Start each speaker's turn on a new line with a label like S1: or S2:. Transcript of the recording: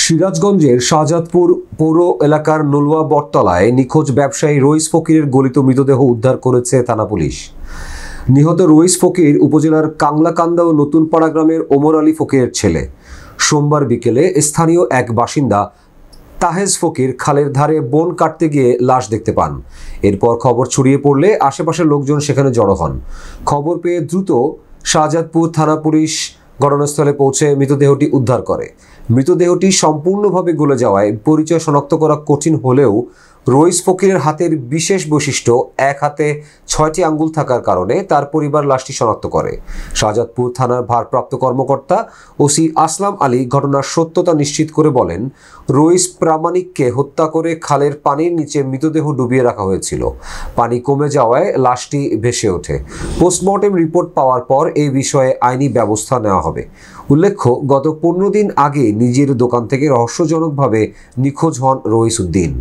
S1: সিরাজগঞ্জের শাহজাদপুর পৌর এলাকার নলুয়া বটতলায় নিখোঁজ ব্যবসায়ী রইস ফকিরের গলিত মৃতদেহ উদ্ধার করেছে থানা পুলিশ। নিহত রইস ফকির উপজেলার কাংলাকান্দা ও নতুনপাড়া গ্রামের ওমর আলী ফকিরের ছেলে। সোমবার বিকেলে স্থানীয় এক বাসিন্দা তাহেজ ফকির খালের ধারে বন কাটতে গিয়ে লাশ দেখতে পান। এরপর খবর ছড়িয়ে পড়লে আশেপাশের লোকজন সেখানে জড়ো হন। খবর পেয়ে দ্রুত শাহজাদপুর থানা পুলিশ ঘটনাস্থলে পৌঁছে মৃতদেহটি উদ্ধার করে। মৃতদেহটি সম্পূর্ণভাবে গলে যাওয়ায় পরিচয় শনাক্ত করা কঠিন হলেও রইস ফকিরের হাতের বিশেষ বৈশিষ্ট্য এক হাতে ৬টি আঙ্গুল থাকার কারণে তার পরিবার লাশটি শনাক্ত করে। শাহজাদপুর থানার ভারপ্রাপ্ত কর্মকর্তা ওসি আসলাম আলী ঘটনার সত্যতা নিশ্চিত করে বলেন, রইস প্রামাণিককে হত্যা করে খালের পানির নিচে মৃতদেহ ডুবিয়ে রাখা হয়েছিল। পানি কমে যাওয়ায় লাশটি ভেসে ওঠে। পোস্টমর্টেম রিপোর্ট পাওয়ার পর এই বিষয়ে আইনি ব্যবস্থা নেওয়া হবে। উল্লেখ্য, গত 15 দিন আগে নিজের দোকান থেকে রহস্যজনকভাবে নিখোঁজ হন রইস উদ্দিন।